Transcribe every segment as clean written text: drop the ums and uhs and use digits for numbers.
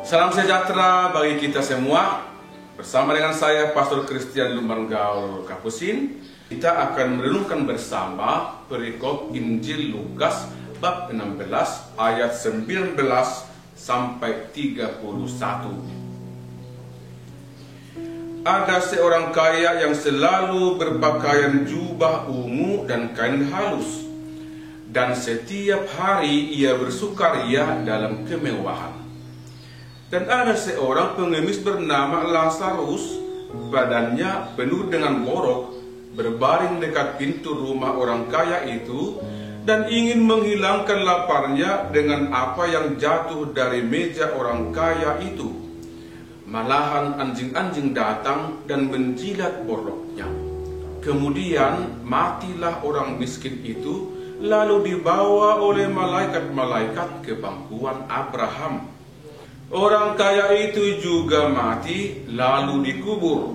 Salam sejahtera bagi kita semua. Bersama dengan saya, Pastor Christian Lumanggaul Kapusin, kita akan merenungkan bersama perikop Injil Lukas bab 16 ayat 19 sampai 31. Ada seorang kaya yang selalu berpakaian jubah ungu dan kain halus, dan setiap hari ia bersukaria dalam kemewahan. Dan ada seorang pengemis bernama Lazarus, badannya penuh dengan borok, berbaring dekat pintu rumah orang kaya itu, dan ingin menghilangkan laparnya dengan apa yang jatuh dari meja orang kaya itu. Malahan anjing-anjing datang dan menjilat boroknya. Kemudian matilah orang miskin itu, lalu dibawa oleh malaikat-malaikat ke pangkuan Abraham. Orang kaya itu juga mati lalu dikubur.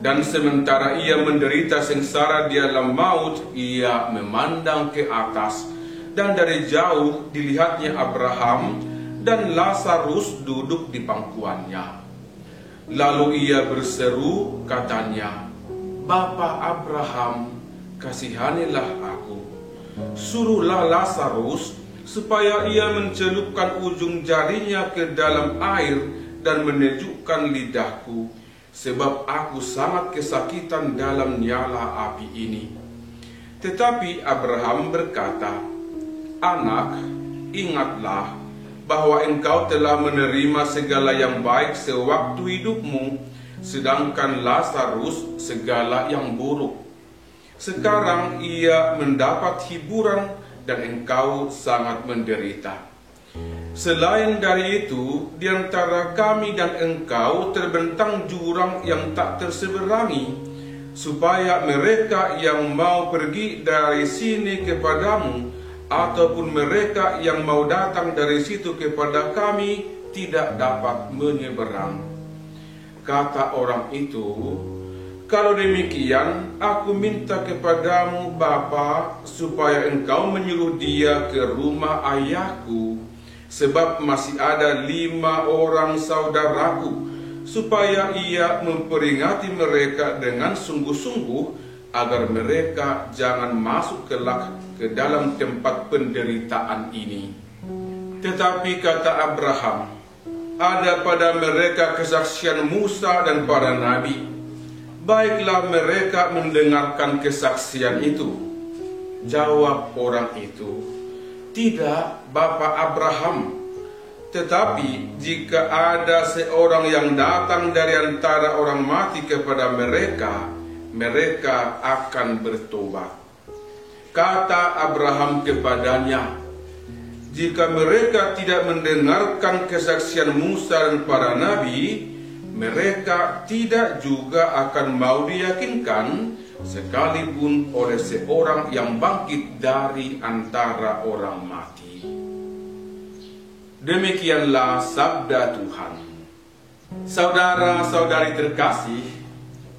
Dan sementara ia menderita sengsara di alam maut, ia memandang ke atas, dan dari jauh dilihatnya Abraham dan Lazarus duduk di pangkuannya. Lalu ia berseru, katanya, "Bapa Abraham, kasihanilah aku. Suruhlah Lazarus supaya ia mencelupkan ujung jarinya ke dalam air dan menejukkan lidahku, sebab aku sangat kesakitan dalam nyala api ini." Tetapi Abraham berkata, "Anak, ingatlah bahwa engkau telah menerima segala yang baik sewaktu hidupmu, sedangkan Lazarus segala yang buruk. Sekarang ia mendapat hiburan dan engkau sangat menderita. Selain dari itu, di antara kami dan engkau terbentang jurang yang tak terseberangi, supaya mereka yang mau pergi dari sini kepadamu, ataupun mereka yang mau datang dari situ kepada kami, tidak dapat menyeberang." Kata orang itu, "Kalau demikian, aku minta kepadamu, Bapa, supaya engkau menyuruh dia ke rumah ayahku, sebab masih ada 5 orang saudaraku, supaya ia memperingati mereka dengan sungguh-sungguh, agar mereka jangan masuk kelak ke dalam tempat penderitaan ini." Tetapi kata Abraham, "Ada pada mereka kesaksian Musa dan para nabi. Baiklah mereka mendengarkan kesaksian itu." Jawab orang itu, "Tidak, Bapa Abraham. Tetapi jika ada seorang yang datang dari antara orang mati kepada mereka, mereka akan bertobat." Kata Abraham kepadanya, "Jika mereka tidak mendengarkan kesaksian Musa dan para nabi, mereka tidak juga akan mau diyakinkan, sekalipun oleh seorang yang bangkit dari antara orang mati." Demikianlah sabda Tuhan. Saudara-saudari terkasih,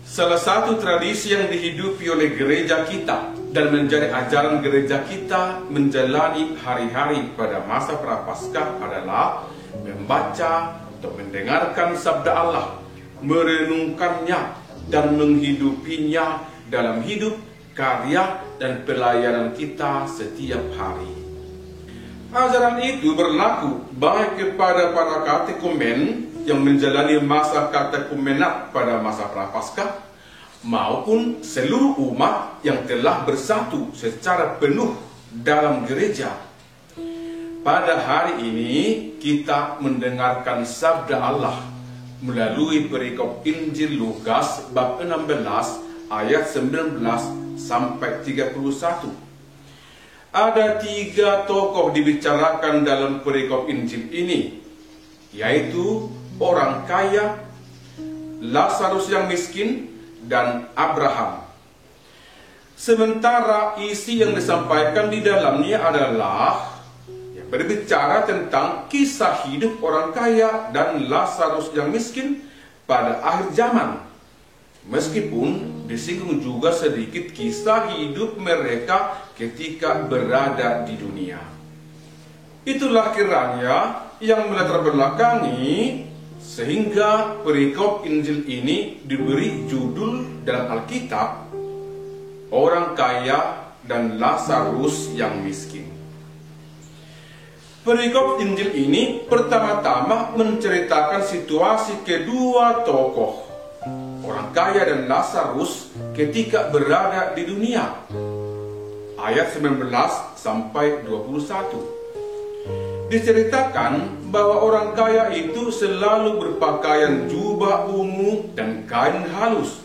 salah satu tradisi yang dihidupi oleh gereja kita dan menjadi ajaran gereja kita menjalani hari-hari pada masa Prapaskah adalah membaca atau mendengarkan sabda Allah, merenungkannya dan menghidupinya dalam hidup, karya, dan pelayanan kita setiap hari. Ajaran itu berlaku baik kepada para katekumen yang menjalani masa katekumenat pada masa Prapaskah, maupun seluruh umat yang telah bersatu secara penuh dalam gereja. Pada hari ini kita mendengarkan sabda Allah melalui perikop Injil Lukas bab 16 ayat 19 sampai 31. Ada 3 tokoh dibicarakan dalam perikop Injil ini, yaitu orang kaya, Lazarus yang miskin, dan Abraham. Sementara isi yang disampaikan di dalamnya adalah berbicara tentang kisah hidup orang kaya dan Lazarus yang miskin pada akhir zaman. Meskipun disinggung juga sedikit kisah hidup mereka ketika berada di dunia. Itulah kiranya yang melatar belakangi sehingga perikop Injil ini diberi judul dalam Alkitab, orang kaya dan Lazarus yang miskin. Perikop Injil ini pertama-tama menceritakan situasi kedua tokoh, orang kaya dan Lazarus, ketika berada di dunia. Ayat 19 sampai 21. Diceritakan bahwa orang kaya itu selalu berpakaian jubah ungu dan kain halus,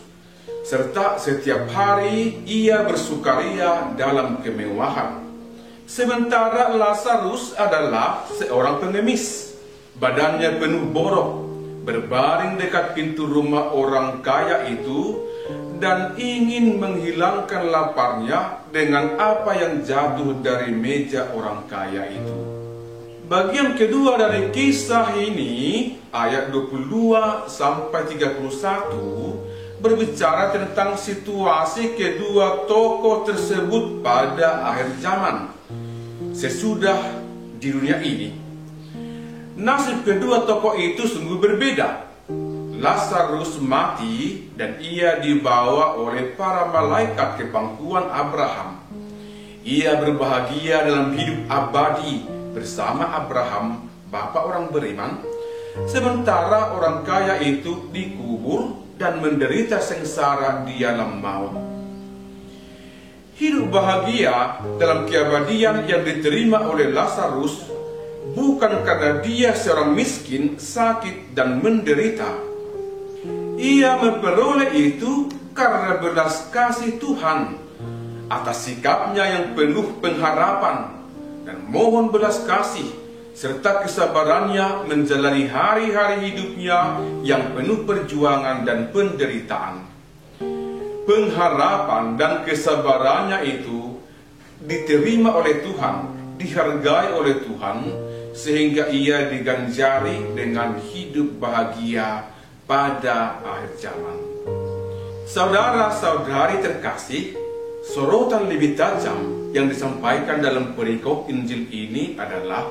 serta setiap hari ia bersukaria dalam kemewahan. Sementara Lazarus adalah seorang pengemis, badannya penuh borok, berbaring dekat pintu rumah orang kaya itu dan ingin menghilangkan laparnya dengan apa yang jatuh dari meja orang kaya itu. Bagian kedua dari kisah ini, ayat 22 sampai 31, berbicara tentang situasi kedua tokoh tersebut pada akhir zaman, sesudah di dunia ini. Nasib kedua tokoh itu sungguh berbeda. Lazarus mati dan ia dibawa oleh para malaikat ke pangkuan Abraham. Ia berbahagia dalam hidup abadi bersama Abraham, bapa orang beriman, sementara orang kaya itu dikubur dan menderita sengsara di alam maut. Hidup bahagia dalam keabadian yang diterima oleh Lazarus bukan karena dia seorang miskin, sakit, dan menderita. Ia memperoleh itu karena belas kasih Tuhan atas sikapnya yang penuh pengharapan dan mohon belas kasih serta kesabarannya menjalani hari-hari hidupnya yang penuh perjuangan dan penderitaan. Pengharapan dan kesabarannya itu diterima oleh Tuhan, dihargai oleh Tuhan, sehingga ia diganjari dengan hidup bahagia pada akhir zaman. Saudara-saudari terkasih, sorotan lebih tajam yang disampaikan dalam perikop Injil ini adalah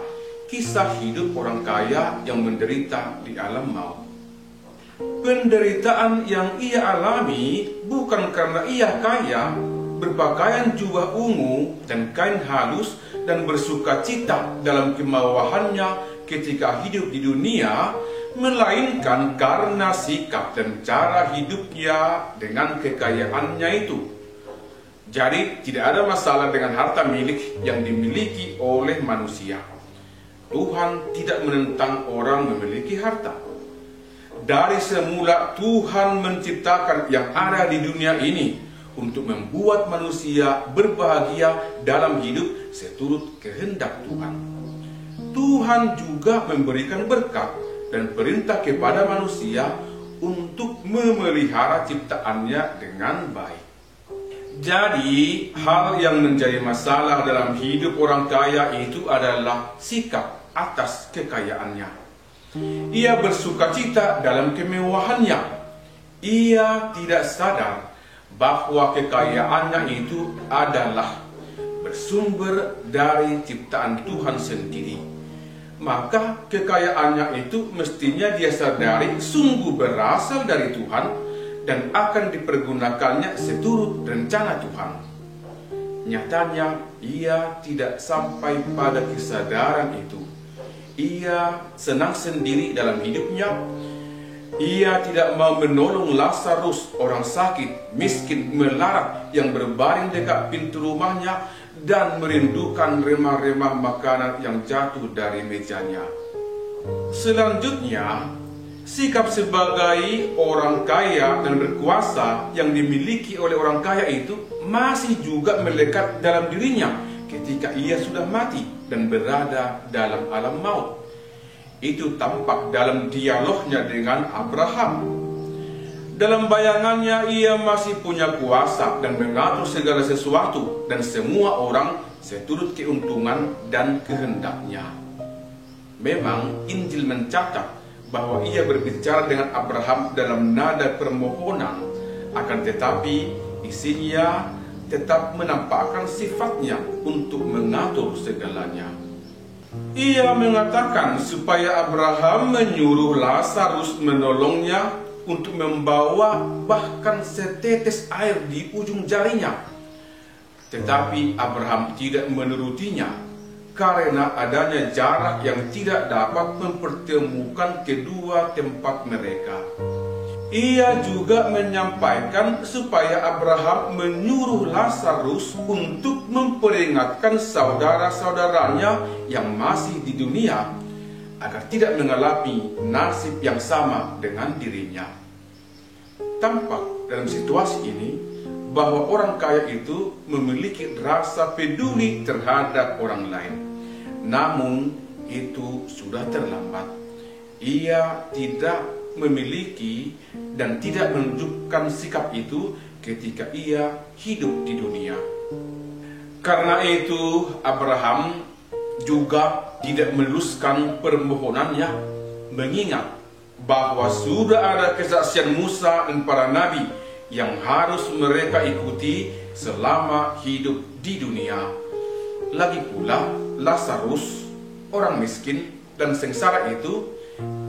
kisah hidup orang kaya yang menderita di alam maut. Penderitaan yang ia alami bukan karena ia kaya, berpakaian jubah ungu dan kain halus, dan bersukacita dalam kemewahannya ketika hidup di dunia, melainkan karena sikap dan cara hidupnya dengan kekayaannya itu. Jadi tidak ada masalah dengan harta milik yang dimiliki oleh manusia. Tuhan tidak menentang orang memiliki harta. Dari semula Tuhan menciptakan yang ada di dunia ini untuk membuat manusia berbahagia dalam hidup seturut kehendak Tuhan. Tuhan juga memberikan berkat dan perintah kepada manusia untuk memelihara ciptaannya dengan baik. Jadi, hal yang menjadi masalah dalam hidup orang kaya itu adalah sikap atas kekayaannya. Ia bersukacita dalam kemewahannya. Ia tidak sadar bahwa kekayaannya itu adalah bersumber dari ciptaan Tuhan sendiri. Maka kekayaannya itu mestinya dia sadari sungguh berasal dari Tuhan dan akan dipergunakannya seturut rencana Tuhan. Nyatanya ia tidak sampai pada kesadaran itu. Ia senang sendiri dalam hidupnya. Ia tidak mau menolong Lazarus, orang sakit, miskin, melarat yang berbaring dekat pintu rumahnya dan merindukan remah-remah makanan yang jatuh dari mejanya. Selanjutnya, sikap sebagai orang kaya dan berkuasa yang dimiliki oleh orang kaya itu masih juga melekat dalam dirinya ketika ia sudah mati dan berada dalam alam maut. Itu tampak dalam dialognya dengan Abraham. Dalam bayangannya ia masih punya kuasa dan mengatur segala sesuatu dan semua orang seturut keuntungan dan kehendaknya. Memang Injil mencatat bahwa ia berbicara dengan Abraham dalam nada permohonan, akan tetapi isinya tetap menampakkan sifatnya untuk mengatur segalanya. Ia mengatakan supaya Abraham menyuruh Lazarus menolongnya untuk membawa bahkan setetes air di ujung jarinya. Tetapi Abraham tidak menurutinya karena adanya jarak yang tidak dapat mempertemukan kedua tempat mereka. Ia juga menyampaikan supaya Abraham menyuruh Lazarus untuk memperingatkan saudara-saudaranya yang masih di dunia agar tidak mengalami nasib yang sama dengan dirinya. Tampak dalam situasi ini bahwa orang kaya itu memiliki rasa peduli terhadap orang lain. Namun itu sudah terlambat. Ia tidak memiliki dan tidak menunjukkan sikap itu ketika ia hidup di dunia. Karena itu Abraham juga tidak meluluskan permohonannya, mengingat bahwa sudah ada kesaksian Musa dan para nabi yang harus mereka ikuti selama hidup di dunia. Lagi pula Lazarus, orang miskin dan sengsara itu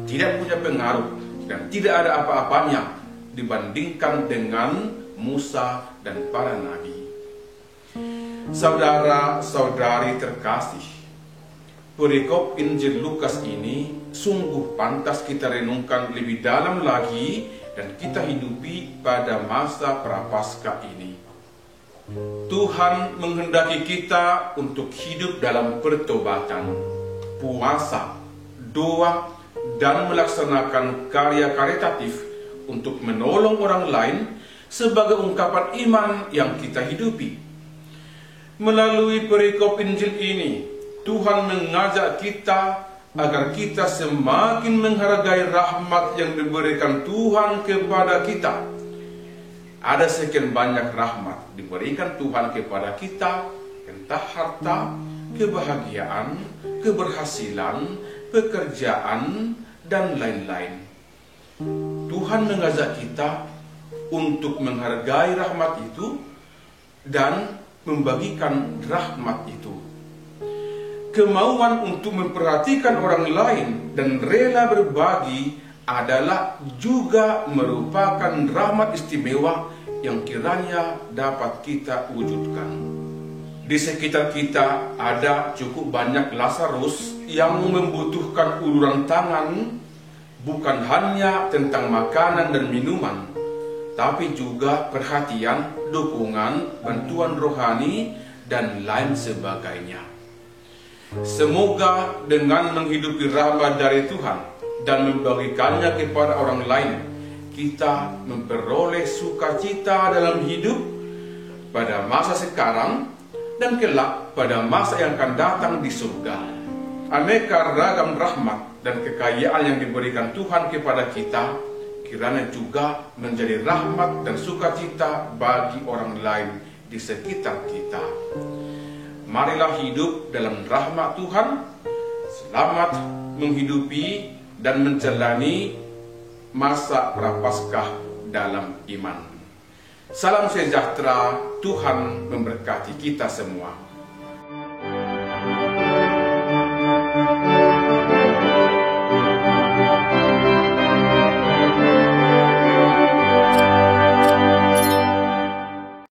tidak punya pengaruh dan tidak ada apa-apanya dibandingkan dengan Musa dan para nabi. Saudara-saudari terkasih, perikop Injil Lukas ini sungguh pantas kita renungkan lebih dalam lagi dan kita hidupi pada masa Prapaskah ini. Tuhan menghendaki kita untuk hidup dalam pertobatan, puasa, doa, dan melaksanakan karya karitatif untuk menolong orang lain sebagai ungkapan iman yang kita hidupi. Melalui perikop Injil ini, Tuhan mengajak kita agar kita semakin menghargai rahmat yang diberikan Tuhan kepada kita. Ada sekian banyak rahmat diberikan Tuhan kepada kita, entah harta, kebahagiaan, keberhasilan, pekerjaan, dan lain-lain. Tuhan mengajak kita untuk menghargai rahmat itu dan membagikan rahmat itu. Kemauan untuk memperhatikan orang lain dan rela berbagi adalah juga merupakan rahmat istimewa yang kiranya dapat kita wujudkan. Di sekitar kita ada cukup banyak Lazarus yang membutuhkan uluran tangan, bukan hanya tentang makanan dan minuman, tapi juga perhatian, dukungan, bantuan rohani, dan lain sebagainya. Semoga dengan menghidupi rahmat dari Tuhan dan membagikannya kepada orang lain, kita memperoleh sukacita dalam hidup pada masa sekarang dan kelak pada masa yang akan datang di surga. Aneka ragam rahmat dan kekayaan yang diberikan Tuhan kepada kita kiranya juga menjadi rahmat dan sukacita bagi orang lain di sekitar kita. Marilah hidup dalam rahmat Tuhan, selamat menghidupi dan menjalani masa Prapaskah dalam iman. Salam sejahtera, Tuhan memberkati kita semua.